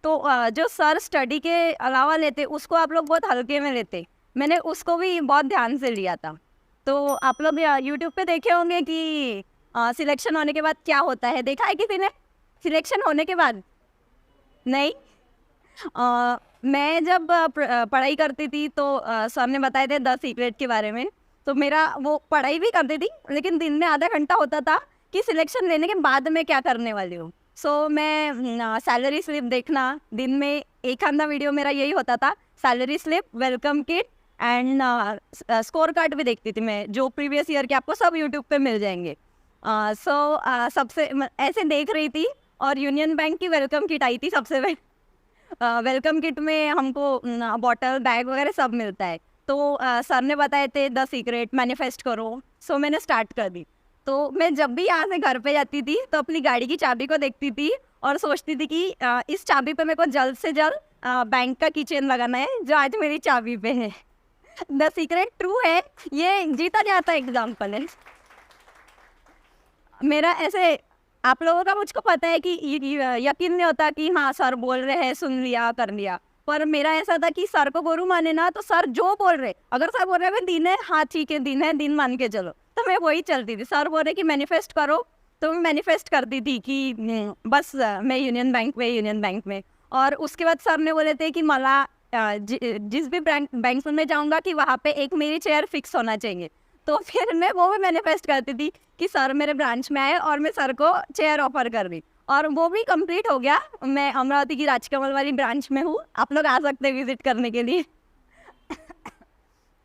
तो जो sir study के अलावा लेते उसको आप लोग बहुत हल्के में लेते, मैंने उसको भी बहुत ध्यान से लिया था। तो आप लोग यूट्यूब पे देखे होंगे कि सिलेक्शन होने के बाद क्या होता है, देखा है किसी ने सिलेक्शन होने के बाद? नहीं। मैं जब पढ़ाई करती थी तो सर ने बताए थे 10 सीक्रेट के बारे में, तो मेरा वो पढ़ाई भी करती थी लेकिन दिन में आधा घंटा होता था कि सिलेक्शन लेने के बाद में क्या करने वाली हूँ। सो मैं सैलरी स्लिप देखना, दिन में एक आधा वीडियो मेरा यही होता था, salary slip, welcome kit and score card भी देखती थी मैं, जो प्रीवियस ईयर के आपको सब यूट्यूब पे मिल जाएंगे। सबसे ऐसे देख रही थी और यूनियन बैंक की वेलकम किट आई थी सबसे पहले। वेलकम किट में हमको बॉटल बैग वगैरह सब मिलता है। तो सर ने बताए थे 10 सीक्रेट मैनिफेस्ट करो, सो मैंने स्टार्ट कर दी। तो मैं जब भी यहाँ से घर पे जाती थी तो अपनी गाड़ी की चाबी को देखती थी और सोचती थी कि इस चाबी पे मेरे को जल्द से जल्द बैंक का कीचेन लगाना है जो आज मेरी चाबी पे है। द सीक्रेट ट्रू है, ये जीता जाता एग्जाम्पल है मेरा। ऐसे आप लोगों का मुझको पता है कि यकीन नहीं होता कि हाँ सर बोल रहे हैं, सुन लिया कर लिया, पर मेरा ऐसा था कि सर को गुरु माने ना, तो सर जो बोल रहे, अगर सर बोल रहे हैं दिन है, हाँ ठीक है दिन है, दिन मान के चलो, तो मैं वही चलती थी। सर बोल रहे कि मैनिफेस्ट करो, तो मैं मैनिफेस्ट करती थी कि बस मैं यूनियन बैंक में। और उसके बाद सर ने बोले थे कि मला जिस भी बैंक में जाऊँगा कि वहाँ पे एक मेरी चेयर फिक्स होना चाहिए। तो फिर मैं वो भी मैनिफेस्ट करती थी कि सर मेरे ब्रांच में आए और मैं सर को चेयर ऑफर कर दी, और वो भी कंप्लीट हो गया। मैं अमरावती की राजकमल वाली ब्रांच में हूँ, आप लोग आ सकते हैं विजिट करने के लिए।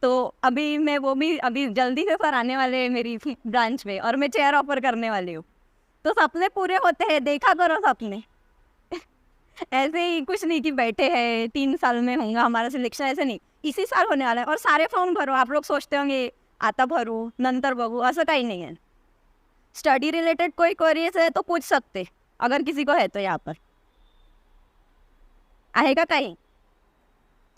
तो अभी मैं वो भी अभी जल्दी से सर आने वाले हैं मेरी ब्रांच में और मैं चेयर ऑफर करने वाली हूँ। तो सपने पूरे होते हैं, देखा करो सपने। ऐसे ही कुछ नहीं कि बैठे हैं 3 साल में होगा हमारा सिलेक्शन, ऐसे नहीं, इसी साल होने वाला है। और सारे फॉर्म भरो, आप लोग सोचते होंगे आता भरू नंतर बघू, असं काही नाही आहे। स्टडी रिलेटेड कोई क्वेरीज है तो पूछ सकते, अगर किसी को है तो यहाँ पर आहे का काही।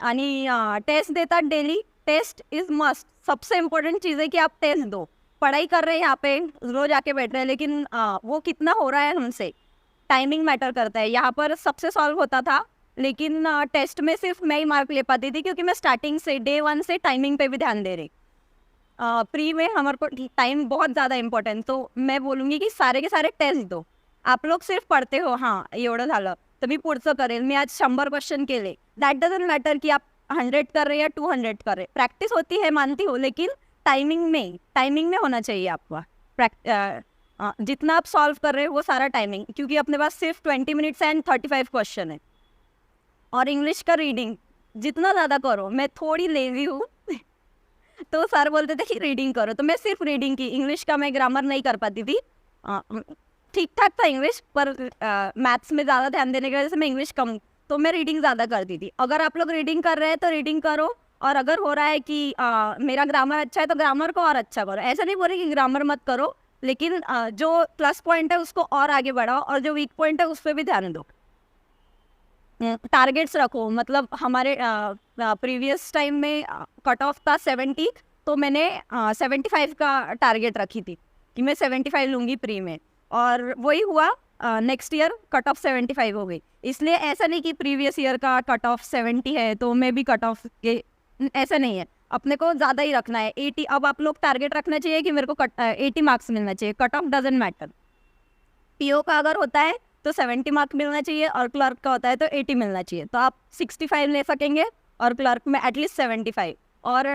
आणि टेस्ट देतात डेली, टेस्ट इज मस्ट, सबसे इम्पोर्टेंट चीज़ है कि आप टेस्ट दो। पढ़ाई कर रहे हैं यहाँ पे, रोज आके बैठ रहे हैं, लेकिन वो कितना हो रहा है हमसे, टाइमिंग मैटर करता है। यहाँ पर सबसे सॉल्व होता था, लेकिन टेस्ट में सिर्फ मैं ही मार्क ले पाती थी क्योंकि मैं स्टार्टिंग से डे 1 से टाइमिंग पे भी ध्यान दे रही। प्री में हमारे को टाइम बहुत ज़्यादा इम्पॉर्टंट, तो मैं बोलूँगी की सारे के सारे टेस्ट दो। आप लोग सिर्फ पढ़ते हो, हाँ एवढं झालं तर मी पुढचं करेल, मी आज 100 क्वेश्चन केले, दॅट डजंट मैटर कि आप 100 कर रहे या 200 कर रहे। प्रैक्टिस होती है मानती हूँ, लेकिन टाइमिंग में होना चाहिए आपका। जितना आप सॉल्व कर रहे हो वो सारा टाइमिंग, क्योंकि अपने पास सिर्फ 20 मिनट्स एंड 35 क्वेश्चन है। और इंग्लिश का रीडिंग जितना ज़्यादा करो, मैं थोड़ी लेजी हूँ तो सर बोलते थे कि रीडिंग करो, तो मैं सिर्फ रीडिंग की, इंग्लिश का मैं ग्रामर नहीं कर पाती थी। ठीक ठाक था इंग्लिश, पर मैथ्स में ज़्यादा ध्यान देने की वजह से मैं इंग्लिश कम, तो मैं रीडिंग ज़्यादा करती थी। अगर आप लोग रीडिंग कर रहे हैं तो रीडिंग करो, और अगर हो रहा है कि मेरा ग्रामर अच्छा है तो ग्रामर को और अच्छा करो। ऐसा नहीं बोल रही कि ग्रामर मत करो, लेकिन जो प्लस पॉइंट है उसको और आगे बढ़ाओ, और जो वीक पॉइंट है उस पर भी ध्यान दो। टारगेट्स रखो, मतलब हमारे प्रीवियस टाइम में कट ऑफ था 70, तो मैंने 75 का टारगेट रखी थी कि मैं 75 लूँगी प्री में, और वही हुआ। नेक्स्ट ईयर कट ऑफ 75 हो गई। इसलिए ऐसा नहीं कि प्रीवियस ईयर का कट ऑफ 70 है तो मैं भी कट ऑफ के, ऐसा नहीं है, अपने को ज़्यादा ही रखना है 80। अब आप लोग टारगेट रखना चाहिए कि मेरे को 80 मार्क्स मिलना चाहिए, cut off doesn't matter. PO का अगर होता है तो 70 मार्क मिलना चाहिए, और क्लर्क का होता है तो 80 मिलना चाहिए, तो आप 65 ले सकेंगे, और क्लर्क में एटलीस्ट 75। और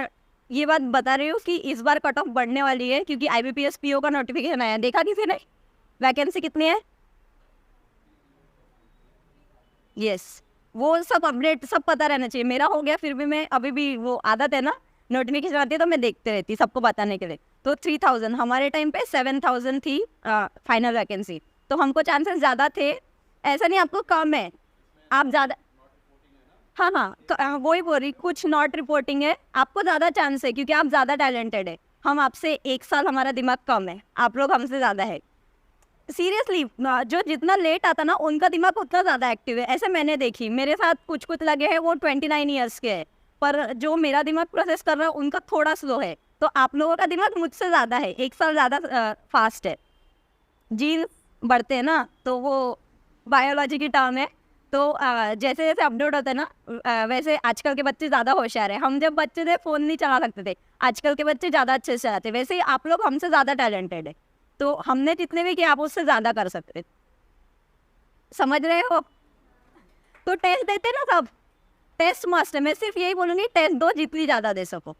ये बात बता रही हूँ कि इस बार कट ऑफ बढ़ने वाली है, क्योंकि IBPS पीओ का नोटिफिकेशन आया, देखा किसी ने वैकेंसी कितनी है? यस, वो सब अपडेट सब पता रहना चाहिए। मेरा हो गया, फिर भी मैं अभी भी वो आदत है ना, नोटिफिकेशन आती है तो मैं देखते रहती सबको बताने के लिए। तो 3000, हमारे टाइम पे 7000 थी फाइनल वैकेंसी, तो हमको चांसेस ज़्यादा थे। ऐसा नहीं आपको कम है, आप ज़्यादा, हाँ हाँ वही बोल रही, कुछ नॉट रिपोर्टिंग है, आपको ज़्यादा चांस है क्योंकि आप ज़्यादा टैलेंटेड है। हम आपसे 1 साल, हमारा दिमाग कम है, आप लोग हमसे ज़्यादा है। सीरियसली, जो जितना लेट आता ना उनका दिमाग उतना ज़्यादा एक्टिव है, ऐसे मैंने देखी, मेरे साथ कुछ कुछ लगे हैं वो 29 ईयर्स के हैं, पर जो मेरा दिमाग प्रोसेस कर रहा है उनका थोड़ा स्लो है। तो आप लोगों का दिमाग मुझसे ज़्यादा है, 1 साल ज़्यादा फास्ट है। जीन्स बढ़ते हैं ना, तो वो बायोलॉजी की टर्म है, तो जैसे जैसे अपडेट होता है ना, वैसे आजकल के बच्चे ज़्यादा होशियार है। हम जब बच्चे थे फ़ोन नहीं चला सकते थे, आजकल के बच्चे ज़्यादा अच्छे से चलाते हैं। वैसे ही आप लोग हमसे ज़्यादा टैलेंटेड है, तो हमने जितने भी किए आप उससे ज़्यादा कर सकते हैं। समझ रहे हो? तो टेस्ट देते ना सब, टेस्ट मस्ट है। मैं सिर्फ यही बोलूँगी, टेस्ट दो जितनी ज़्यादा दे सको,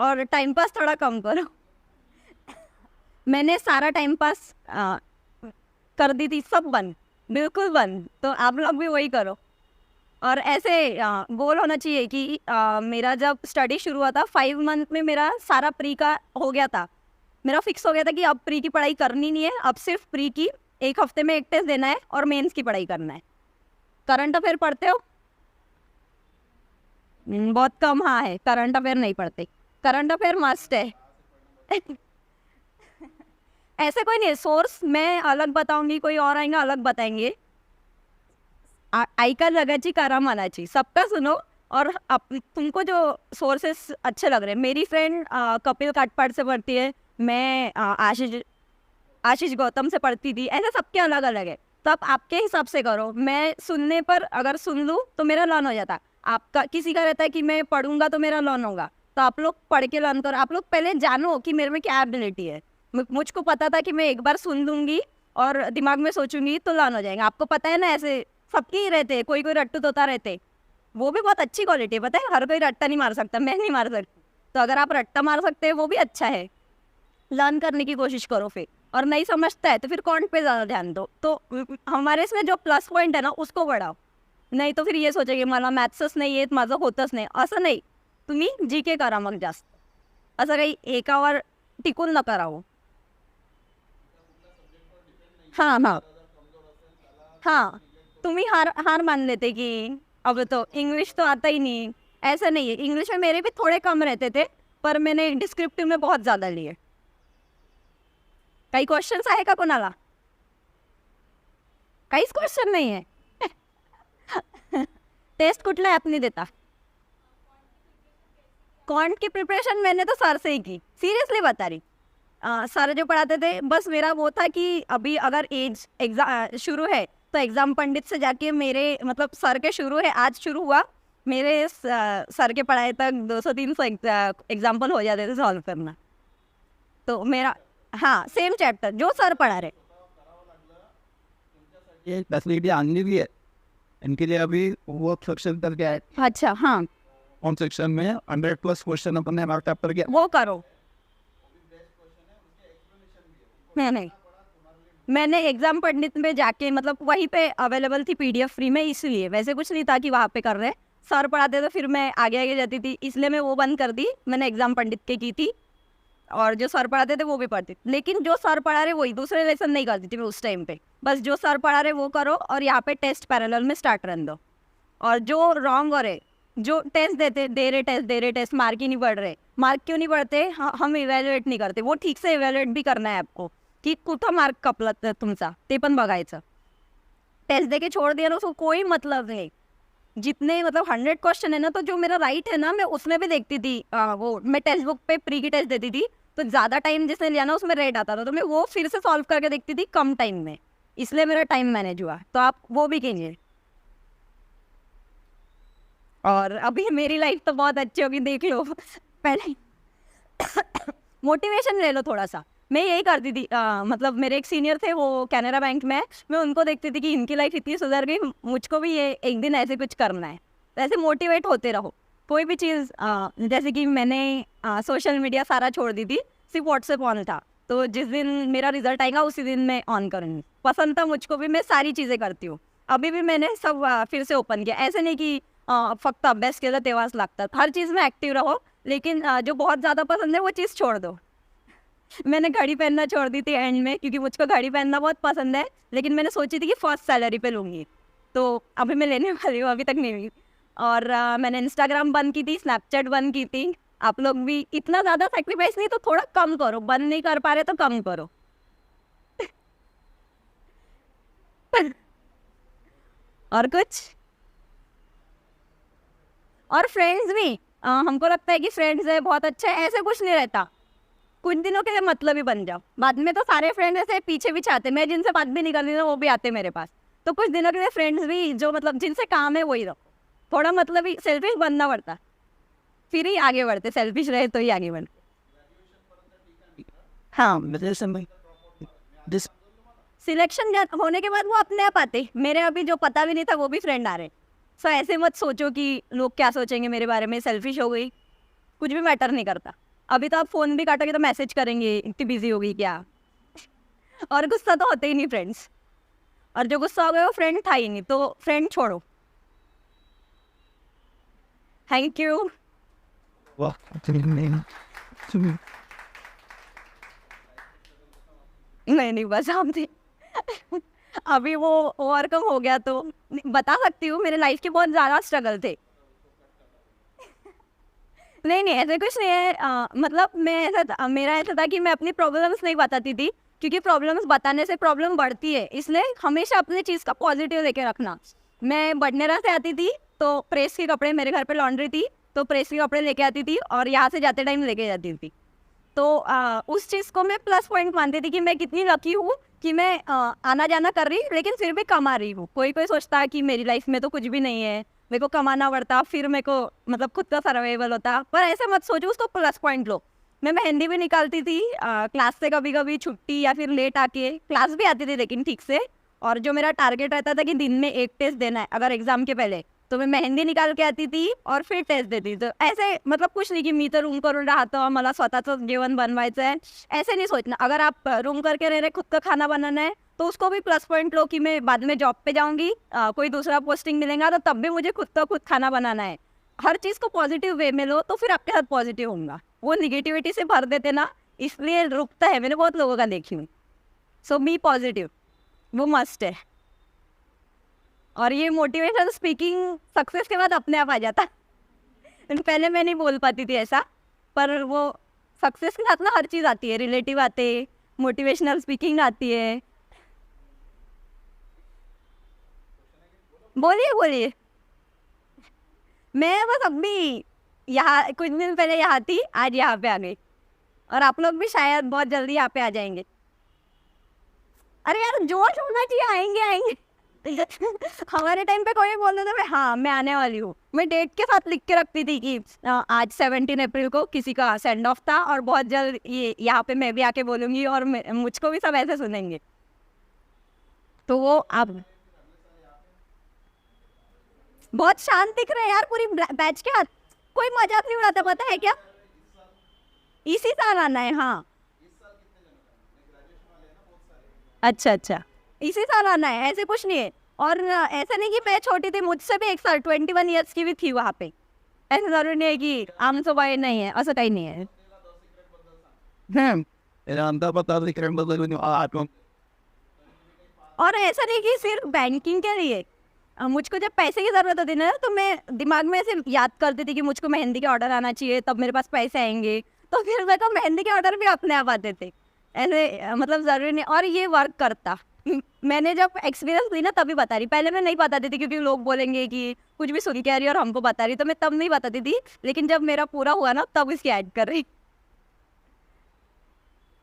और टाइम पास थोड़ा कम करो। मैंने सारा टाइम पास कर दी थी, सब बंद, बिल्कुल बंद। तो आप लोग भी वही करो। और ऐसे गोल होना चाहिए कि मेरा जब स्टडी शुरू हुआ था 5 मंथ में मेरा सारा प्री का हो गया था। मेरा फिक्स हो गया था कि अब प्री की पढ़ाई करनी नहीं है, अब सिर्फ प्री की 1 हफ्ते में 1 टेस्ट देना है और मेंस की पढ़ाई करना है। करंट अफेयर पढ़ते हो? बहुत कम हाँ है, करंट अफेयर नहीं पढ़ते। करंट अफेयर मस्ट है। ऐसे कोई नहीं है, सोर्स मैं अलग बताऊंगी, कोई और आएंगे अलग बताएंगे। ऐका जगाची करा मनाची, सबका सुनो। और तुमको जो सोर्सेस अच्छे लग रहे हैं, मेरी फ्रेंड कपिल काटपाड़ से पढ़ती है, मैं आशीष गौतम से पढ़ती थी, ऐसे सबके अलग अलग है। तो आप आपके हिसाब से करो। मैं सुनने पर अगर सुन लूँ तो मेरा लर्न हो जाता। आपका किसी का रहता है कि मैं पढ़ूंगा तो मेरा लर्न होगा, तो आप लोग पढ़ के लर्न करो। आप लोग पहले जानो कि मेरे में क्या एबिलिटी है। मुझको पता था कि मैं एक बार सुन लूँगी और दिमाग में सोचूंगी तो लर्न हो जाएगा। आपको पता है ना, ऐसे सबके ही रहते, कोई कोई रट्टू तोता रहते, वो भी बहुत अच्छी क्वालिटी है। पता है, हर कोई रट्टा नहीं मार सकता, मैं नहीं मार सकती। तो अगर आप रट्टा मार सकते हैं वो भी अच्छा है। लर्न करने की कोशिश करो फिर, और नहीं समझता है तो फिर कॉन्ट पे ज़्यादा ध्यान दो। तो हमारे इसमें जो प्लस पॉइंट है ना उसको बढ़ाओ, नाही तो फिर ये सोचेगे मला मॅथ्सच नाही येत, माझं होतच नाही। असं नाही, तुम्ही जी के करा मग जास्त, असं काही एकावर टिकून नका राहू। हाँ हाँ हाँ, तुम्ही हार हार मान लेते कि अब तो इंग्लिश तो आता ही नहीं। ऐसा नहीं है, इंग्लिश में मेरे भी थोड़े कम रहते थे, पर मैंने डिस्क्रिप्टिव में बहुत ज़्यादा लिए। काही क्वेश्चन्स आहे का कोणाला? काहीच क्वेश्चन नाही आहे? टेस्ट कुठल्या ॲपनी देता? कॉन्ट की प्रिपरेशन मैंने तो सर से ही की, सीरियसली बता रही। सर जो पढ़ाते थे, बस मेरा वो था कि अभी अगर एज एग्जाम शुरू है तो एग्ज़ाम पंडित से जाके मेरे मतलब सर के शुरू है, आज शुरू हुआ, मेरे सर के पढ़ाए तक 200-300 एग्जाम्पल हो जाते थे सॉल्व करना। तो मेरा हाँ सेम चैप्टर जो सर पढ़ा रहे। ये फैसिलिटी आनी भी है इनके लिए। अभी वो सेक्शन करके आए, अच्छा हाँ, कौन सेक्शन में 100+ क्वेश्चन अपने हमारे चैप्टर के। वो करो। नहीं, मैंने एग्जाम पंडित में जाके मतलब वहीं पे अवेलेबल थी पीडीएफ फ्री में, इसलिए वैसे कुछ नहीं था कि वहाँ पे कर रहे हैं। सर पढ़ाते तो फिर मैं आगे आगे जाती थी, इसलिए मैं वो बंद कर दी। मैंने एग्जाम पंडित के की थी, और जो सर पढ़ाते थे वो भी पढ़ती थी। लेकिन जो सर पढ़ा रहे वही, दूसरे लेसन नहीं करती थी मैं उस टाइम पे। बस जो सर पढ़ा रहे वो करो, और यहाँ पे टेस्ट पैरेलल में स्टार्ट रन दो। और जो रॉन्ग हो रहे, जो टेस्ट दे रहे टेस्ट, मार्क ही नहीं बढ़ रहे। मार्क क्यों नहीं बढ़ते? हम इव्हॅल्युएट नाही करते, वो ठीक से इव्हॅल्युएट भी करना है आपको की कुठं मार्क कपला तुमचा ते पण बघायचं। टेस्ट दे के छोड़ दिया ना, उसको कोई मतलब नहीं। जितने मतलब 100 क्वेश्चन है ना, तो जो मेरा राइट है ना, मैं उसमें भी देखती थी। वो मैं टेक्स्ट बुक पे प्री की टेस्ट देती थी, तो ज़्यादा टाइम जिसने लिया ना उसमें रेड आता था, तो मैं वो फिर से सॉल्व करके देखती थी कम टाइम में, इसलिए मेरा टाइम मैनेज हुआ। तो आप वो भी कीजिए। और अभी मेरी लाइफ तो बहुत अच्छी होगी, देख लो। पहले मोटिवेशन ले लो थोड़ा सा। मैं यही करती थी, मतलब मेरे एक सीनियर थे, वो कैनरा बैंक में है। मैं उनको देखती थी कि इनकी लाइफ इतनी सुधर गई, मुझको भी ये एक दिन ऐसे कुछ करना है। तो ऐसे मोटिवेट होते रहो। कोई भी चीज़, जैसे कि मैंने सोशल मीडिया सारा छोड़ दी थी, सिर्फ व्हाट्सएप ऑन था। तो जिस दिन मेरा रिजल्ट आएगा उसी दिन मैं ऑन करूँगी। पसंद था मुझको भी, मैं सारी चीज़ें करती हूँ। अभी भी मैंने सब फिर से ओपन किया। ऐसे नाही की फक्त अभ्यास केला तेव्हाच लागतात, हर चीज़ में एक्टिव रहो। लेकिन जो बहुत ज़्यादा पसंद है वो चीज़ छोड़ दो। मैंने घड़ी पहनना छोड़ दी थी एंड में, क्योंकि मुझको घड़ी पहनना बहुत पसंद है। लेकिन मैंने सोची थी कि फर्स्ट सैलरी पे लूँगी, तो अभी मैं लेने वाली हूँ, अभी तक नहीं हुई। और मैंने इंस्टाग्राम बंद की थी, स्नैपचैट बंद की थी। आप लोग भी इतना ज़्यादा सेक्रीफाइस नहीं, तो थोड़ा कम करो। बंद नहीं कर पा रहे तो कम करो। और कुछ? और फ्रेंड्स भी, हमको लगता है कि फ्रेंड्स है बहुत अच्छा है, ऐसे कुछ नहीं रहता। कुछ दिनों के लिए मतलब ही बन जाओ, बाद में तो सारे फ्रेंड ऐसे पीछे भी चाहते। मैं जिनसे बात भी नहीं कर रही ना, वो भी आते मेरे पास। तो कुछ दिनों के लिए फ्रेंड्स भी जो मतलब जिनसे काम है वही रखो, थोड़ा मतलब ही सेल्फिश बनना पड़ता, फिर ही आगे बढ़ते, सेल्फिश रहे तो ही आगे बढ़ते। हाँ, मुझे समझ जिस सिलेक्शन होने के बाद वो अपने आप आते, मेरे अभी जो पता भी नहीं था वो भी फ्रेंड आ रहे। सो ऐसे मत सोचो कि लोग क्या सोचेंगे मेरे बारे में, सेल्फिश हो गई, कुछ भी मैटर नहीं करता। अभी तो आप फ़ोन भी काटोगे तो मैसेज करेंगे इतनी बिजी हो गई क्या, और गुस्सा तो होते ही नहीं फ्रेंड्स, और जो गुस्सा हो गया वो फ्रेंड था ही नहीं, तो फ्रेंड छोड़ो। Thank you. वाह नहीं बस हम थे। अभी वो ओवरकम हो गया तो बता सकती हूँ, मेरे लाइफ के बहुत ज़्यादा स्ट्रगल थे। नहीं ऐसे कुछ नहीं है, मतलब मेरा ऐसा था कि मैं अपनी प्रॉब्लम्स नहीं बताती थी, क्योंकि प्रॉब्लम्स बताने से प्रॉब्लम बढ़ती है, इसलिए हमेशा अपनी चीज़ का पॉजिटिव लेके रखना। मैं बडनेरा से आती थी तो प्रेस के कपड़े, मेरे घर पे लॉन्ड्री थी तो प्रेस के कपड़े लेके आती थी और यहाँ से जाते टाइम लेके जाती थी। तो उस चीज़ को मैं प्लस पॉइंट मानती थी कि मैं कितनी लकी हूँ कि मैं आना जाना कर रही लेकिन फिर भी कमा रही हूँ। कोई सोचता है कि मेरी लाइफ में तो कुछ भी नहीं है, मेरे को कमाना पड़ता, फिर मेरे को मतलब खुद का सर्वाइवल होता, पर ऐसे मत सोचो, उसको प्लस पॉइंट लो। मैं मेहंदी भी निकालती थी क्लास से, कभी कभी छुट्टी या फिर लेट आके, क्लास भी आती थी लेकिन ठीक से। और जो मेरा टारगेट रहता था कि दिन में 1 टेस्ट देना है अगर एग्जाम के पहले, तो मैं मेहंदी निकाल के आती थी और फिर टेस्ट देती। तो ऐसे मतलब कुछ नहीं कि मी तर रूम करून राहतं, मला स्वतःचं जेवण बनवायचं आहे, ऐसे नहीं सोचना। अगर आप रूम करके रह रहे, खुद का खाना बनाना है, तो उसको भी प्लस पॉइंट लो कि मैं बाद में जॉब पे जाऊंगी, कोई दूसरा पोस्टिंग मिलेगा तो तब भी मुझे खुद का खुद खाना बनाना है। हर चीज़ को पॉजिटिव वे में लो तो फिर आपके साथ पॉजिटिव होगा। वो निगेटिविटी से भर देते ना, इसलिए रुकता है, मैंने बहुत लोगों का देखी हूँ। सो बी पॉजिटिव, वो मस्ट है। और ये मोटिवेशनल स्पीकिंग सक्सेस के बाद अपने आप आ जाता। पहले मैं नहीं बोल पाती थी ऐसा, पर वो सक्सेस के साथ ना हर चीज़ आती है, रिलेटिव आते, मोटिवेशनल स्पीकिंग आती है। बोलिए। मैं बस अभी यहाँ कुछ दिन पहले यहाँ थी, आज यहाँ पे आ गई, और आप लोग भी शायद बहुत जल्दी यहाँ पे आ जाएंगे। अरे यार जोश होना चाहिए, आएंगे। हमारे टाइम पे कोई बोलता था मैं आने वाली हूँ, मैं डेट के साथ लिख के रखती थी कि आज 17 अप्रैल को किसी का सेंड ऑफ था और बहुत जल्द ये यहाँ पे मैं भी आके बोलूँगी और मुझको भी सब ऐसे सुनेंगे। तो वो अब बहुत शांत दिख रहे हैं यार पूरी बैच के हाथ, कोई मजाक नहीं उड़ाता, पता है क्या? इसी साल आना है। हाँ अच्छा, इसी साल आना है, ऐसे कुछ नहीं है। और ऐसा नहीं कि मैं छोटी थी, मुझसे भी 1 साल 21 ईयर्स की भी थी वहाँ पे। ऐसा जरूरी नहीं है कि आमचं वय नहीं है, असं काही नाही आहे। मेरा अंदर पता नहीं और ऐसा नहीं कि सिर्फ बैंकिंग के लिए, मुझको जब पैसे की ज़रूरत होती ना, तो मैं दिमाग में ऐसे याद करती थी कि मुझको मेहंदी के ऑर्डर आना चाहिए, तब मेरे पास पैसे आएंगे, तो फिर मेरे को मेहंदी के ऑर्डर भी अपने आप आते थे। ऐसे मतलब ज़रूरी नहीं, और ये वर्क करता। मैंने जब एक्सपीरियंस ली ना तभी बता रही, पहले मैं नहीं बताती थी क्योंकि लोग बोलेंगे कि कुछ भी सुन के आ रही और हमको बता रही, तो मैं तब नहीं बताती थी, लेकिन जब मेरा पूरा हुआ ना तब इसकी ऐड कर रही।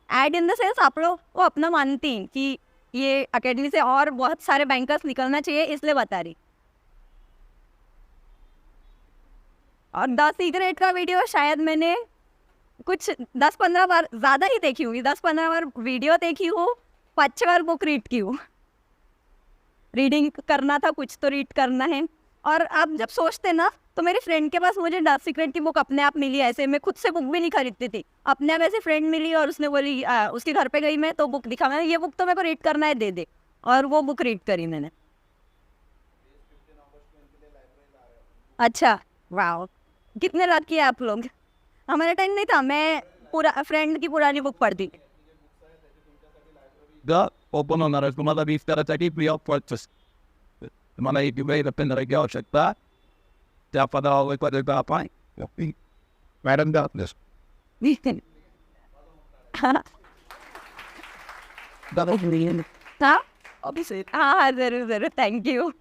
ऐड इन द सेंस आप लोग वो अपना मानती कि ये अकेडमी से और बहुत सारे बैंकर्स निकलना चाहिए, इसलिए बता रही। और 10 सीक्रेट का वीडियो शायद मैंने कुछ 10-15 बार, ज़्यादा ही देखी होगी, 10-15 बार वीडियो देखी हूँ, 5-6 बार बुक रीड की हूँ। रीडिंग करना था, कुछ तो रीड करना है। और आप जब सोचते ना, तो मेरी फ्रेंड के पास मुझे 10 सीक्रेट की बुक अपने आप मिली, ऐसे मैं खुद से बुक भी नहीं खरीदती थी, अपने आप ऐसे फ्रेंड मिली और उसने बोली, उसके घर पे गई मैं तो बुक दिखा, मैंने ये बुक तो मेरे को रीड करना है, दे, और वो बुक रीड करी मैंने। अच्छा, वाह, कितने लकी है आप लोग। हमारे टाइम नहीं था, मैं पूरा फ्रेंड की पुरानी बुक पढ़ती थी। ओपन होणार आहे तुम्हाला 20 करासाठी फ्री ऑफ कॉस्ट तुम्हाला एक पेन घ्यावं आवश्यकता त्या पदावर पर्यंत आपण मॅडम द्या हाँ जरूर, थैंक यू।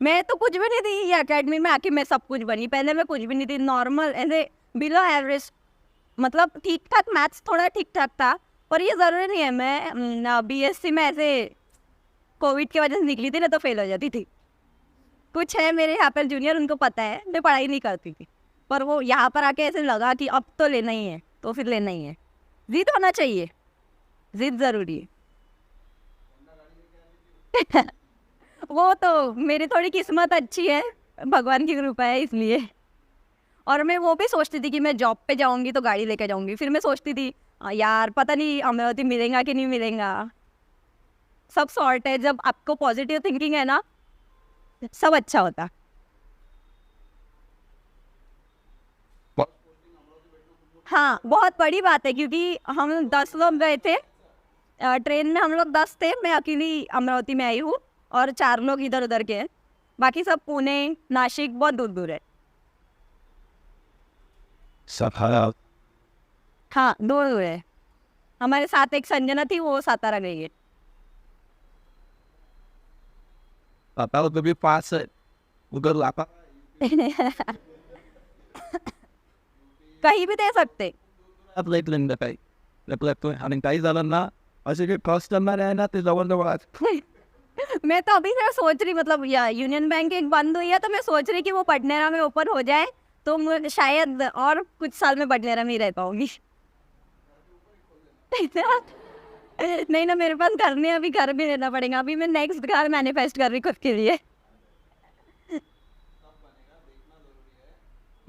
मैं तो कुछ भी नहीं थी, ये अकेडमी में आके मैं सब कुछ बनी। पहले मैं कुछ भी नहीं थी, नॉर्मल ऐसे बिलो एवरेज, मतलब ठीक ठाक, मैथ्स थोड़ा ठीक ठाक था, पर ये ज़रूरी नहीं है। मैं बीएससी में ऐसे कोविड की वजह से निकली थी ना, तो फेल हो जाती थी। कुछ है मेरे यहाँ पर जूनियर, उनको पता है मैं पढ़ाई नहीं करती थी, पर वो यहाँ पर आके ऐसे लगा कि अब तो लेना ही है, तो फिर लेना ही है। जिद होना चाहिए, जिद ज़रूरी है। वो तो मेरी थोड़ी किस्मत अच्छी है, भगवान की कृपा है इसलिए। और मैं वो भी सोचती थी कि मैं जॉब पे जाऊंगी तो गाड़ी लेके जाऊंगी, फिर मैं सोचती थी यार पता नहीं अमरावती मिलेगा कि नहीं मिलेगा। सब सॉर्ट है, जब आपको पॉजिटिव थिंकिंग है ना, सब अच्छा होता। हाँ, बहुत बड़ी बात है, क्योंकि हम 10 लोग गए थे ट्रेन में, हम लोग 10 थे, मैं अकेली अमरावती में आई हूँ, और 4 लोग इधर उधर के हैं, बाकी सब पुणे नासिक बहुत दूर दूर है। सफा हाँ, दूर दूर है। हमारे साथ एक संजना थी, वो सातारा गई है। पापा तो भी पास है उधर लापा कहीं भी दे सकते। अब लेट लेंगे भाई लेट तो हमें कहीं ज़्यादा ना ऐसे कि कस्टमर है ना तो जबर जबर मैं तो अभी से सोच रही, मतलब या यूनियन बैंक एक बंद हुई है, तो मैं सोच रही कि वो पटनेरा में ओपन हो जाए, तो मैं शायद और कुछ साल में पटनेरा में ही रह पाऊंगी। नहीं ना, मेरे पास घर नहीं है, अभी घर भी लेना पड़ेगा। अभी मैं नेक्स्ट घर मैनिफेस्ट कर रही खुद के लिए।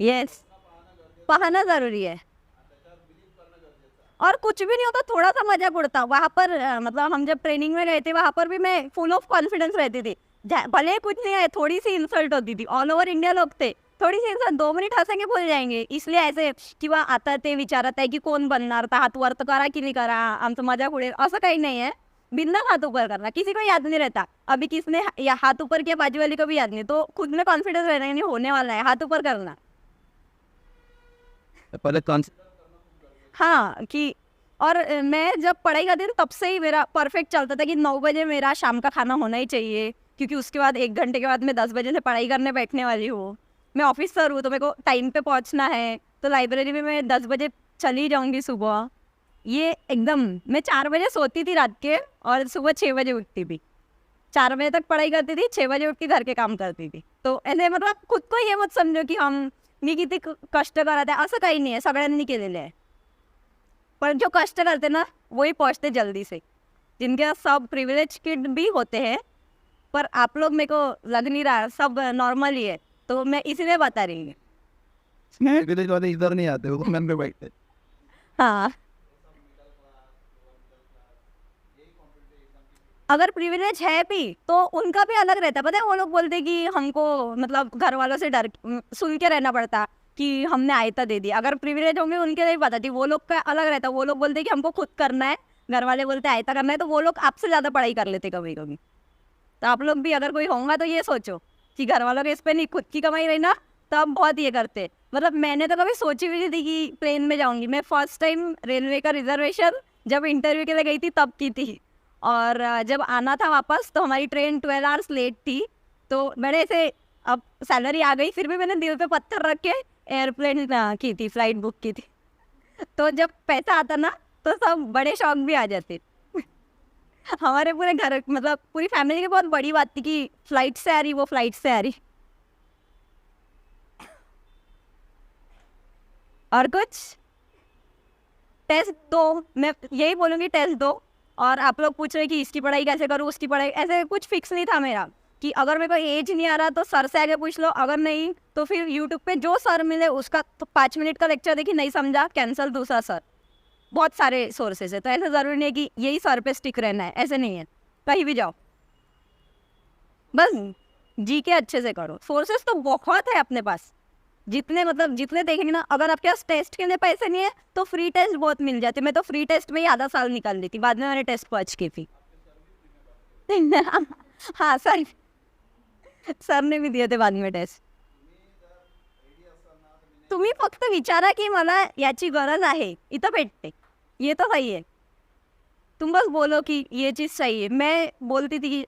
यस, पढ़ाना जरूरी है। और कुछ भी नहीं होता, थोड़ा सा मजाक उड़ता वहाँ पर। मतलब हम जब ट्रेनिंग में गए थे, वहाँ पर भी मैं फुल ऑफ कॉन्फिडेंस रहती थी। भले ही कुछ नहीं आए, थोड़ी सी इंसल्ट होती थी, ऑल ओव्हर इंडिया लोग थे, थोड़ी सी इंसल्ट 2 मिनिट हंसेंगे भूल जाएंगे, इसलिए ऐसे किंवा आता ते विचारत आहे की कोण बनणार, तर हात वर तर करा की नहीं करा, आमचं मजाक उडेल, असं काही नहीं है। बिंदास हाथ ऊपर करना, किसी को याद नहीं रहता। अभी किसने या हाथ ऊपर किया, बाजू वाली को भी याद नहीं, तो खुद में कॉन्फिडेंस रहना नहीं, होने वाला है, हाथ ऊपर करना। पहले कौन हाँ कि और मैं जब पढ़ाई करती थी तब से ही मेरा परफेक्ट चलता था कि 9 बजे मेरा शाम का खाना होना ही चाहिए, क्योंकि उसके बाद 1 घंटे के बाद मैं 10 बजे से पढ़ाई करने बैठने वाली हूँ। मैं ऑफिसर हूँ, तो मेरे को टाइम पे पहुँचना है, तो लाइब्रेरी में मैं 10 बजे चली जाऊँगी सुबह। ये एकदम, मैं 4 बजे सोती थी रात के, और सुबह 6 बजे उठती थी। 4 बजे तक पढ़ाई करती थी, 6 बजे उठ के घर के काम करती थी। तो ऐसे मतलब खुद को ये मत समझो की हम मी किती कष्ट करत आहे, असं काही नाही आहे, सगळ्यांनी केलेलं आहे। पर जो कष्ट करते ना, वही पहुंचते जल्दी से। जिनके पास सब प्रिविलेज किड भी होते हैं, पर आप लोग, मेरे को लग नहीं रहा, सब नॉर्मल ही है, तो मैं इसीलिए बता रही हूँ। विलेज वाले इधर नहीं आते वो मन में बैठते हाँ, अगर प्रिविलेज है भी तो उनका भी अलग रहता है, पता है। वो लोग बोलते कि हमको मतलब घर वालों से डर सुन के रहना पड़ता कि हमने आयता दे दी। अगर प्रिविलेज होंगे उनके नहीं पता थी, वो लोग का अलग रहता। वो लोग बोलते कि हमको खुद करना है, घर वाले बोलते आयता करना है, तो वो लोग आपसे ज़्यादा पढ़ाई कर लेते कभी कभी। तो आप लोग भी अगर कोई होगा तो ये सोचो कि घर वालों के इस पर नहीं, खुद की कमाई रही ना, तब बहुत ये करते। मतलब मैंने तो कभी सोची भी नहीं थी कि प्लेन में जाऊँगी। मैं फर्स्ट टाइम रेलवे का रिजर्वेशन जब इंटरव्यू के लिए गई थी तब की थी, और जब आना था वापस तो हमारी ट्रेन 12 आवर्स लेट थी। तो मैंने ऐसे, अब सैलरी आ गई, फिर भी मैंने दिल पे पत्थर रख के एयरप्लेन की थी, फ्लाइट बुक की थी। तो जब पैसा आता ना, तो सब बड़े शौक भी आ जाते। हमारे पूरे घर, मतलब पूरी फैमिली की बहुत बड़ी बात थी कि फ्लाइट से आ रही, वो फ्लाइट से आ रही। और कुछ टेस्ट दो, मैं यही बोलूँगी, टेस्ट दो। और आप लोग पूछ रहे कि इसकी पढ़ाई कैसे करूँ, उसकी पढ़ाई, ऐसे कुछ फिक्स नहीं था मेरा कि अगर मेरे को एज नहीं आ रहा तो सर से आगे पूछ लो, अगर नहीं तो फिर यूट्यूब पे जो सर मिले उसका तो 5 मिनट का लेक्चर देखी, नहीं समझा कैंसिल, दूसरा सर। बहुत सारे सोर्सेज है, तो ऐसा ज़रूरी नहीं है कि यही सर पे स्टिक रहना है, ऐसे नहीं है। कहीं भी जाओ, बस जी के अच्छे से करो। सोर्सेज तो बहुत है अपने पास, जितने मतलब जितने देखेंगे ना। अगर आपके पास टेस्ट के लिए पैसे नहीं है तो फ्री टेस्ट बहुत मिल जाते। मैं तो फ्री टेस्ट में ही आधा साल निकाल दी थी, बाद में मैंने टेस्ट पहुँच की थी। हाँ सर ने भी दिए थे बाद में टेस्ट। तुम्ही फक्त विचारा की मला याची गरज आहे, इथं भेटते, ये तो सही है। तुम बस बोलो कि ये चीज़ चाहिए। मैं बोलती थी कि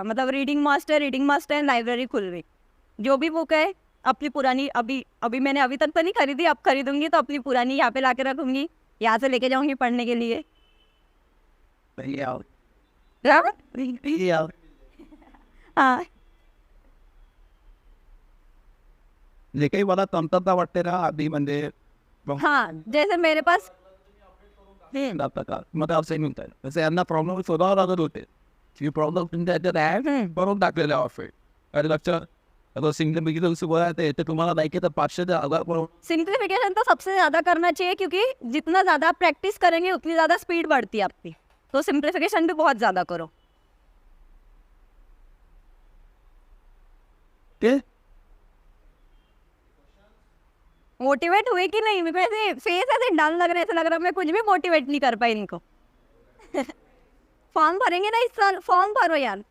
मतलब रीडिंग मास्टर लाइब्रेरी खुल गई। जो भी बुक है अपनी पुरानी, अभी मैंने अभी तक तो नहीं खरीदी, अब खरीदूंगी तो अपनी पुरानी यहाँ पे ला के रखूँगी, यहाँ से लेके जाऊँगी पढ़ने के लिए। हाँ जे काही मला कमतरता वाटते ना आधी म्हणजे हाँ जैसे मेरे पास मला असं म्हणतात तसं यांना प्रॉब्लेम शोधावं लागत होते ही प्रॉब्लेम तुमच्या याच्यात आहे करून टाकलेले ऑफर आणि लक्षात अगर सिंगल बिगिनर सुबह आहे ते तुम्हाला नाही की तर 500 ते 1000 करून सिंप्लीफिकेशन तो सबसे ज़्यादा करना चाहिए क्योंकि जितना ज़्यादा आप प्रैक्टिस करेंगे उतनी ज़्यादा स्पीड बढ़ती है आपकी. तो सिंप्लीफिकेशन भी बहुत ज़्यादा करो. ते मोटिवेट हुए कि नहीं? मेरे को ऐसे फेस ऐसे डल लग रहा है, ऐसा लग रहा है मैं कुछ भी मोटिवेट नहीं कर पाई इनको. फॉर्म भरेंगे ना इस साल, फॉर्म भरो यार.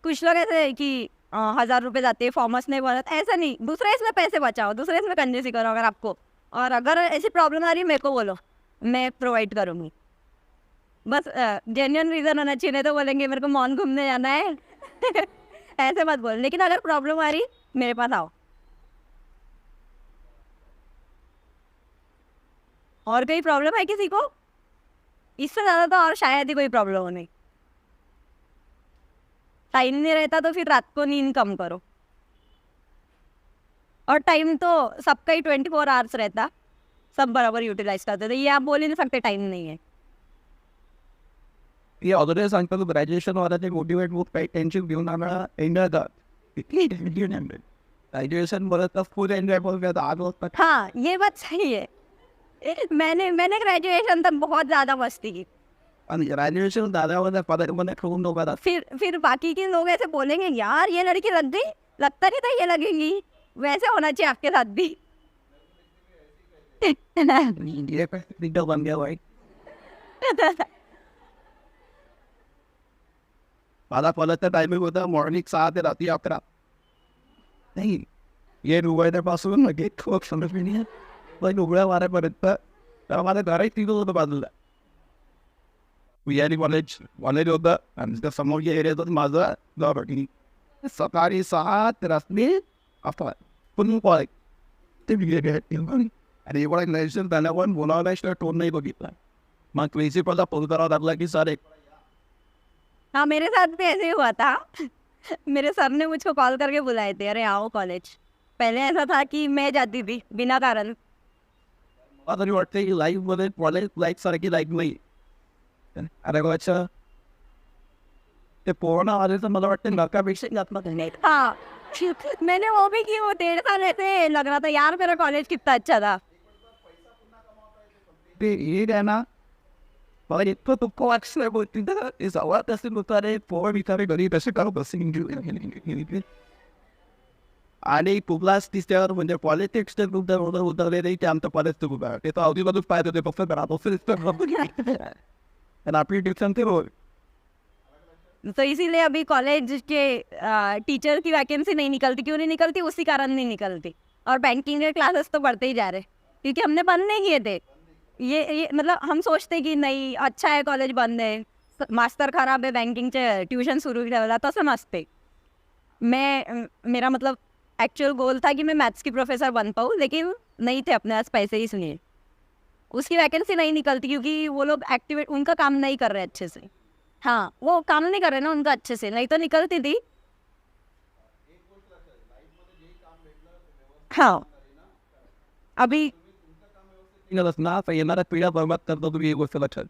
कुछ लोग ऐसे है कि 1000 रुपये जाते हैं फॉर्मस नहीं भरत, ऐसा नहीं. दूसरे इसमें पैसे बचाओ, दूसरे इसमें कंजूसी करो अगर आपको. और अगर ऐसी प्रॉब्लम आ रही है मेरे को बोलो, मैं प्रोवाइड करूँगी. बस जेन्युइन रीज़न होना चाहिए, नहीं तो बोलेंगे मेरे को मॉल घूमने जाना है. ऐसे मत बोल. लेकिन अगर प्रॉब्लम आ रही मेरे पास आओ. और कोई प्रॉब्लम है किसी को? इससे ज़्यादा तो और शायद ही कोई प्रॉब्लम हो नहीं. टाइम नहीं रहता तो फिर रात को नींद कम करो. और टाइम तो सबका ही 24 आवर्स रहता, सब बराबर यूटिलाइज करते. तो ये आप बोल ही नहीं सकते टाइम नहीं है. ये अगोदर सांगतो ग्रॅज्युएशन वाला ते मोटिवेट होत काही टेन्शन घेऊन आम्हाला एन्जॉय कर ग्रॅज्युएशन बोलत तर फुल एन्जॉय करून आज होत हाँ ये बात सही है. मैंने ग्रेजुएशन तक बहुत ज़्यादा मस्ती की. आणि ग्रॅज्युएशन दादावर पदार्पणे ठेवून नव्हता फिर बाकी के लोग ऐसे बोलेंगे यार ये लड़की लग गई, लगता नहीं था ये लगेगी. वैसे होना चाहिए आपके साथ भी. ये बन गया भाई. मला कॉलेजचा टायमिंग होता मॉर्निंग 6 ते रात्री 11. नाही ये रुवायच्यापासून लगेच खूप समज नाही पण उघड्या वाऱ्यापर्यंत मला घराही तिथं होतं बाजूला. विहारी कॉलेज होतं आणि त्या समोरच्या एरियात माझं जॉब होती. सकाळी 6 ते रात्री 11 पण कॉलेज ते आणि एवढा ग्रॅज्युएशन झाल्यावर बोलावल्याशिवाय टोन नाही बघितला. मग प्रिन्सिपलला फोन करावा लागला की सर हाँ मेरे साथ भी ऐसे ही हुआ था. मेरे सर ने मुझको कॉल करके बुलाए थे, अरे आओ कॉलेज. पहले ऐसा था कि मैं जाती थी बिना कारण. मला तरी वाटतं की लाईफमध्ये कॉलेज लाईफ सारखी लाईफ नाही. अरे अच्छा ते पोहणं आले तर मला वाटतं नकापेक्षा जात नाही. हाँ मैंने वो भी की. वो 1.5 साल ऐसे लग रहा था यार मेरा कॉलेज कितना अच्छा था. ते हे आहे ना मला इतकं दुःख वाटलं बोलती तर ते सवाल असेल होता रे पोहण विचारे घरी तसे करत बसेल आणि कुठलाच तिसऱ्यावर म्हणजे पॉलिटिक्सचे ग्रुप उतरले नाही ते आमचं कॉलेजचं ग्रुप आहे. ते तर अवधीमधून पाहत होते फक्त घरात आणि आपली ट्युशन ते रोल. तो इसीलिए अभी कॉलेज के टीचर की वैकेंसी नहीं निकलती. क्यों नहीं निकलती? उसी कारण नहीं निकलती. और बैंकिंग के क्लासेस तो बढ़ते ही जा रहे क्योंकि हमने बंद नहीं किए थे. ये मतलब हम सोचते की नाही अच्छा आहे कॉलेज बंद आहे, मास्तर खराब आहे, बँकिंगचे ट्यूशन सुरू ठेवला, तसं नसते. मेरा मतलब एक्चुअल गोल था कि मैं मैथ्स की प्रोफेसर बन पाऊँ, लेकिन नहीं थे अपने पास पैसे, इसलिए उसकी वैकेंसी नहीं निकलती क्योंकि वो लोग एक्टिवेट उनका काम नहीं कर रहे अच्छे से. हाँ वो काम नहीं कर रहे ना उनका अच्छे से, नहीं तो निकलती थी. हाँ अभी ना तर येणाऱ्या पिढ्या बरबाद करतो तुम्ही ही गोष्ट लक्षात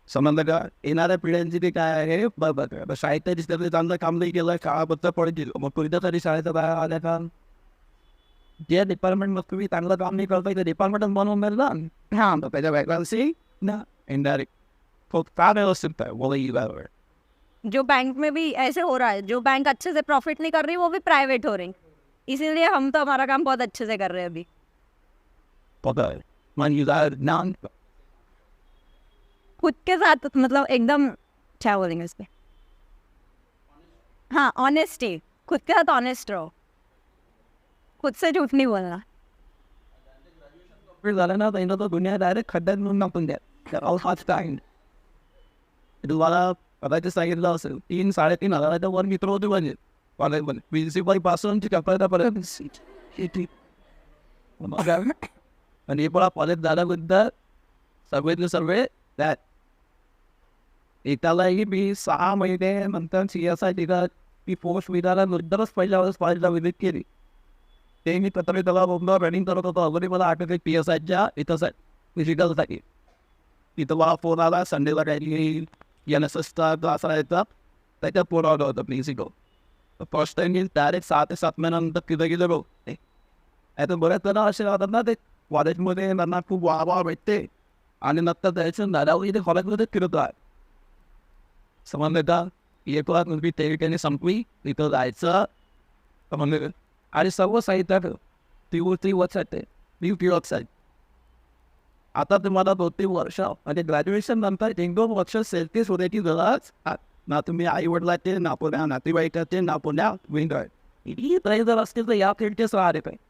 समजलं का. येणाऱ्या पिढ्यांची ते काय आहे बरबाद आहे. शाळेत दिसलं चांगलं काम नाही केलं शाळाबद्दल पडेल मग पुढच्यासाठी शाळेचा बाहेर आल्या का जे डिपार्टमेंट मग तुम्ही चांगलं काम नहीं करता ते डिपार्टमेंट बनवून मिळला. हाँ तो त्याच्या वैकेंसी ना इनडायरेक्ट तो क्या व्यवस्थित है वो ही बराबर. जो बैंक में भी ऐसे हो रहा है, जो बैंक अच्छे से प्रॉफिट नहीं कर रही वो भी प्राइवेट हो रही. इसीलिए हम तो हमारा काम बहुत अच्छे से कर रहे हैं अभी. पता है मन युद्ध नाम खुद के साथ मतलब एकदम क्या बोलेंगे इस पे, हाँ ऑनेस्टी. खुद के साथ ऑनेस्ट रहो, खुद से झूठ नहीं बोलना. फिर झालं ना तर तो दुनिया डायरेक्ट खड्ड्यात म्हणून टाकून द्या. हाच टाइम तुम्हाला कदाचित सांगितलं असेल 3-3.5 हजाराच्या वर मित्र होते म्हणजे कॉलेजमध्ये प्रिन्सिपल पासून कपड्यापर्यंत. आणि पण कॉलेज झाल्याबद्दल सर्वे दॅट एकालाही मी 6 महिने नंतर CSI दिला ती पोस्ट विधाला नंतरच पहिल्या वेळेस कॉलेजला व्हिजिट केली. ते मी प्रथमे त्याला बोललो रनिंग करत होतो. अगदी मला आठवते PSIच्या इथं फिजिकलसाठी. तिथं मला फोन आला संडेला काही NSSचा क्लास राहायचा. त्याच्यात फोन आला होता फिजिकल. फर्स्ट टाइम मी डायरेक्ट 6 ते 7 महिन्यानंतर तिथं गेलेलो. आता बऱ्याच जण असे राहतात ना ते कॉलेजमध्ये त्यांना खूप वाह भेटते आणि नंतर जायचं झाल्यावर इथे कॉलेजमध्ये फिरत आहे. समजलं का? एक वेळा तुम्ही ते ठिकाणी संपली तिथं जायचं समजलं आणि सर्व साहित्य ती वचत आहे. आता तुम्हाला 2-3 वर्ष म्हणजे ग्रॅज्युएशन नंतर 1-2 वर्ष सेल्फी होण्याची गरज ना तुम्ही आई वडिलाचे ना पुण्या नातेवाईकाचे ना पुण्या विंडो ही जर असतील तर या फील्डचेच राहते पाहिजे.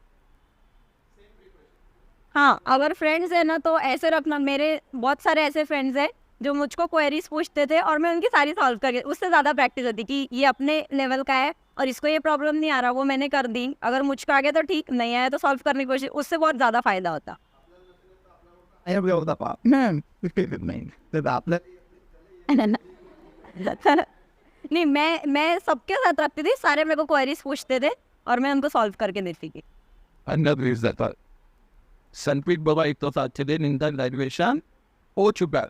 हाँ, अगर फ्रेंड्स है ना तो ऐसे रखना. मेरे बहुत सारे ऐसे फ्रेंड्स हैं जो मुझको क्वेरीज पूछते थे और मैं उनकी सारी सॉल्व करके उससे ज़्यादा प्रैक्टिस होती कि ये अपने लेवल का है और इसको ये प्रॉब्लम नहीं आ रहा, वो मैंने कर दी. अगर मुझको आ गया तो ठीक, नहीं आया तो सॉल्व करने की कोशिश, उससे बहुत ज़्यादा फायदा होता. हे बघा होता पहा नाही तर आपलं नहीं, मैं सबके साथ रखती थी. सारे मेरे को क्वेरीज पूछते थे और मैं उनको सॉल्व करके देती थी. अन्न भेट जातात. संपीत बाबा एक तो सातशे नंतर ग्रॅज्युएशन हो चुका.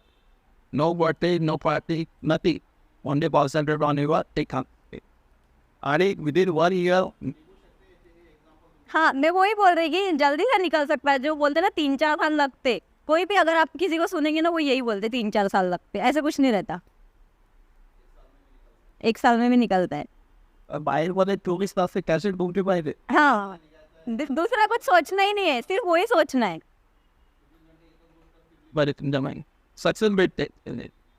No birthday no party nothing. Only concentrate on your tech आणि विदिन 1 year हाँ, मैं वही बोल रही कि जल्दी से निकल सकता है. जो बोलते ना 3-4 साल लगते, कोई भी अगर आप किसी को सुनेंगे ना वो यही बोलते 3-4 साल लगते. ऐसे कुछ नहीं रहता, 1 साल में भी निकलता है. बाहेरमध्ये 24 तास कॅसेट तुमचे पाहिजे. हाँ, दूसरा कुछ सोचना ही नहीं है, सिर्फ वही सोचना है. बरे तुमच्या माहिती सक्सेस भेटते.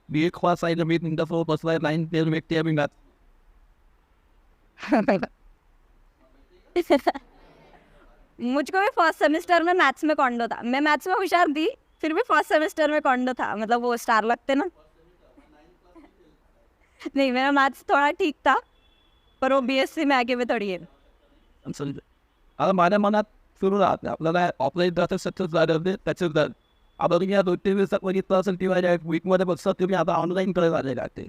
मी एक क्लास आहे मी तुमच्यासोबत बसलाय 9-10 व्यक्ती आम्ही नाच मुझको भी फर्स्ट सेमेस्टर में मैथ्स में कॉन्डो था. मैं मैथ्स में होशियार थी, फिर भी फर्स्ट सेमेस्टर में कॉन्डो था. मतलब वो स्टार लगते ना. नहीं, मेरा मैथ्स थोड़ा ठीक था, पर वो BSc में आके मैं थोड़ी है. समजा. आता माझ्या मनात सुरू राहते आपल्याला ऑफलाईन जातं सक्सेस झालं त्याचं जर आता तुम्ही या 2-3 दिवसात बघितलं असेल किंवा या वीकमध्ये बघता तुम्ही आता ऑनलाईन कडे झाले लागते.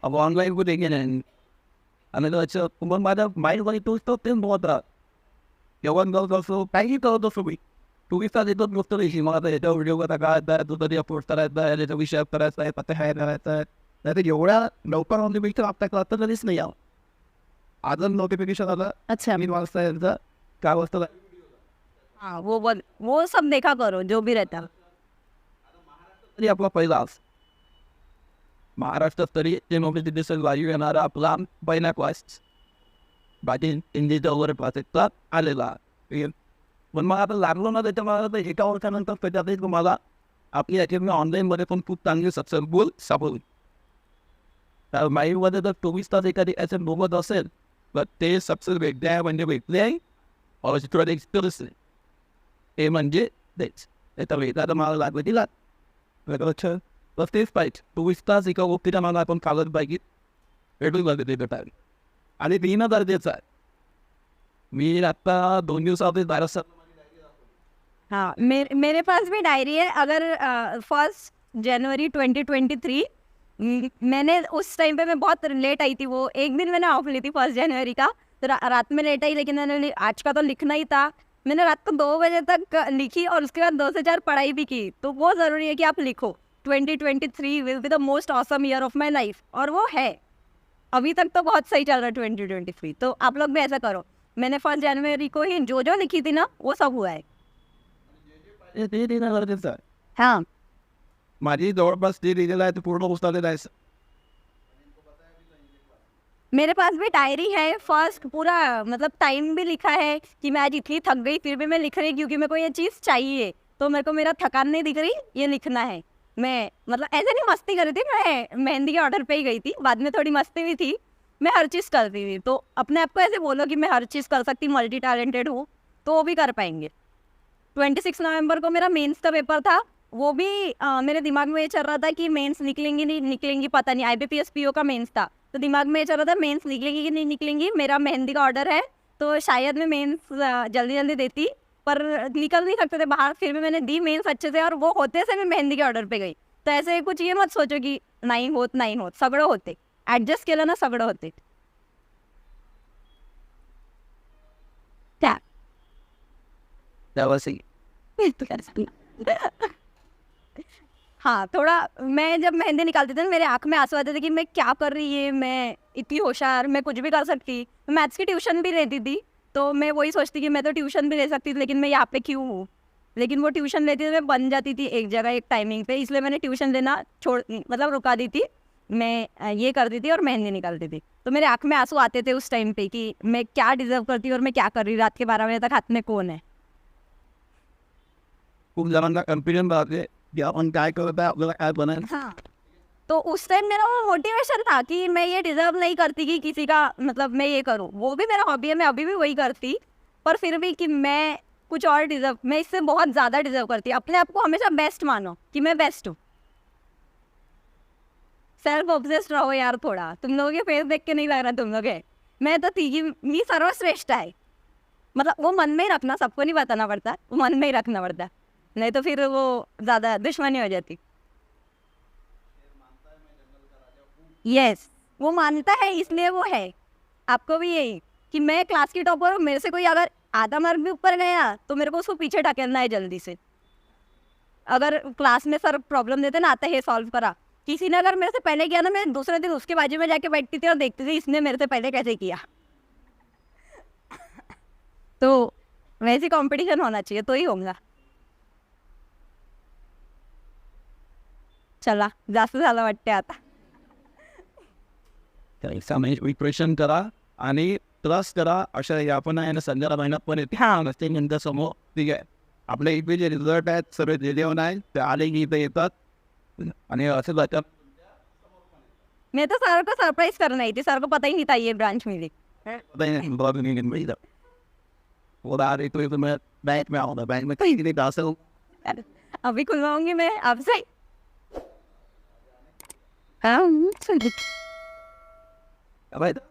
अब ऑनलाईन कुठे गेले आणि त्याचं मग माझ्या माइंडमध्ये तोच तो तेच बोलत राहत. जेवण करत असो काही करत असो मी 24 तास येतच नसतो नाही. मग आता याच्या व्हिडिओ कसा काय तो तरी अपलोड करायचा आहे याचा विषय करायचा आहे पत्ता काय करायचा आहे नाही तर एवढ्या लवकर नोटिफिकेशन आपल्या क्लासचं कधीच नाही यावं. आजच नोटिफिकेशन आलं. अच्छा. 3 वाजता यांचं काय वाजता हाँ, वो सब देखा करो जो भी रहता. तरी आपला पहिला महाराष्ट्रात तरी ते नोटिफिकेशन वायू येणारा आपला पहिला क्लास बाकी इंग्लिशचा वगैरे क्लासेसचा आलेला. पण मग आता लागलो ना त्याच्यामुळे तर एका वर्षानंतर त्याच्यातही तुम्हाला आपली याच्यातून ऑनलाईनमध्ये पण खूप चांगली सक्सेसफुल सापडली. तर माईमध्ये जर 24 तास एखादी याच्यात बघत असेल तर ते सक्सेस भेटले आहे म्हणजे भेटले आहे ऑस्ट्रेलिया एक्सपिरियन्स हे म्हणजे तेच त्याचा वेगळा मला लागलं दिला तर तेच पाहिजे. 24 तास एका गोष्टीला मला आपण कागद पाहिजे भेटून जाते ते भेटावे आणि देणं गरजेचं आहे. मी आता 2 दिवसाआधी बारासा हाँ, मेरे पास भी डायरी है. अगर 1 जनवरी 2023 मैंने उस टाइम पे मैं बहुत लेट आई थी. वो एक दिन मैंने ऑफ ली थी 1 जनवरी का, तो रात में लेट आई. लेकिन मैंने आज का तो लिखना ही था. मैंने रात को 2 बजे तक लिखी और उसके बाद 2 से 4 पढ़ाई भी की. तो बहुत ज़रूरी है कि आप लिखो. 2023 will be the most awesome year of my life. और वो है. अभी तक तो बहुत सही चल रहा है 2023. तो आप लोग भी ऐसा करो. मैंने 1 जनवरी को ही जो लिखी थी ना वो सब हुआ है. ते देणं गरजेचं आहे. हाँ, माझी जवळपास ते लिहिलेलं आहे ते पूर्ण पुस्तकात आहे. मेरे पास भी डायरी है. फर्स्ट पूरा मतलब टाइम भी लिखा है कि मैं आज इतनी थक गई फिर भी मैं लिख रही क्योंकि मेरे को ये चीज़ चाहिए. तो मेरे को मेरा थकान नहीं दिख रही, ये लिखना है. मैं मतलब ऐसे नहीं मस्ती कर रही थी. मैं मेहंदी के ऑर्डर पे ही गई थी. बाद में थोड़ी मस्ती भी थी. मैं हर चीज़ करती थी. तो अपने आप को ऐसे बोलो कि मैं हर चीज़ कर सकती, मल्टी टैलेंटेड हूँ, तो वो भी कर पाएंगे. 26 नवंबर को मेरा मेंस का पेपर था. वो भी मेरे दिमाग में ये चल रहा था कि मेंस निकलेंगी नहीं निकलेंगी पता नहीं. IBPS PO का मेंस था तो दिमाग में ये चल रहा था मेंस निकलेंगी कि नहीं निकलेंगी. मेरा मेहंदी का ऑर्डर है तो शायद मैं मेंस जल्दी जल्दी देती, पर निकल नहीं सकते थे बाहर. फिर भी मैंने दी मेंस अच्छे से और वो होते से मैं मेहंदी के ऑर्डर पे गई. तर ऐसे कुछ ये मत सोचो की नाही होत सगळं होते. ऍडजस्ट केलं ना सगळं होते. त्या हाँ थोड़ा मैं जब मेहंदी निकालती थी ना मेरे आँख में आंसू आते थे कि मैं क्या कर रही है, मैं इतनी होशियार, मैं कुछ भी कर सकती. मैथ्स की ट्यूशन भी लेती थी तो मैं वही सोचती कि मैं तो ट्यूशन भी ले सकती थी लेकिन मैं यहाँ पे क्यों हूँ. लेकिन वो ट्यूशन लेती थी मैं बन जाती थी एक जगह एक टाइमिंग पे, इसलिए मैंने ट्यूशन लेना छोड़ मतलब रुका दी थी. मैं ये करती थी और मेहंदी निकालती थी. तो मेरे आँख में आंसू आते थे उस टाइम पे कि मैं क्या डिजर्व करती हूँ और मैं क्या कर रही, रात के 12 बजे तक हाथ में कौन है. खूप जणांना कन्फ्युजन राहते की आपण काय करत आहे, आपल्याला काय बनायचं. हाँ तो उस टाइम मेरा वो मोटिवेशन था कि मैं ये डिजर्व नहीं करती कि किसी का मतलब मैं ये करूँ. वो भी मेरा हॉबी है, मैं अभी भी वही करती, पर फिर भी कि मैं कुछ और डिजर्व, मैं इससे बहुत ज़्यादा डिजर्व करती. अपने आप को हमेशा बेस्ट मानो कि मैं बेस्ट हूँ. सेल्फ ऑब्सेस्ड रहो यार थोड़ा. तुम लोगों के फेस देख के नहीं लग रहा तुम लोग है. मैं तो थी कि मी सर्वश्रेष्ठ है. मतलब वो मन में ही रखना, सबको नहीं बताना पड़ता, वो मन में ही रखना पड़ता, नहीं तो फिर वो ज़्यादा दुश्मनी हो जाती. यस वो मानता है इसलिए वो है. आपको भी यही कि मैं क्लास की टॉपर हूँ, मेरे से कोई अगर आधा मार्क भी ऊपर गया तो मेरे को उसको पीछे ढकेलना है जल्दी से. अगर क्लास में सर प्रॉब्लम देते ना, आता है सॉल्व करा, किसी ने अगर मेरे से पहले किया ना, मैं दूसरे दिन उसके बाजू में जाके बैठती थी और देखती थी इसने मेरे से पहले कैसे किया. तो वैसी कंपटीशन होना चाहिए तो ही होगा. चला जास्त झालं वाटते आता. प्रिपरेशन करा आणि ट्रस्ट करा. अशा या पण आहे ना संध्याला महिन्यात पण येते. हा नसते नंतर समोर ठीक आहे. आपल्या इथे जे रिझल्ट आहेत सगळे जे जेवण आहे ते आले की इथे येतात आणि असं जातात. मैं तो सर को सरप्राइज करना ही थी, सर को पता ही नहीं था ये ब्रांच मेरी. बहुत नहीं वो आ रही तो मैं बैंक में आऊँगा, बैंक में कहीं नहीं जा सकूँ. अभी खुलवाऊंगी मैं आपसे.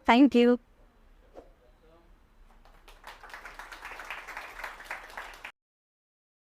Thank you.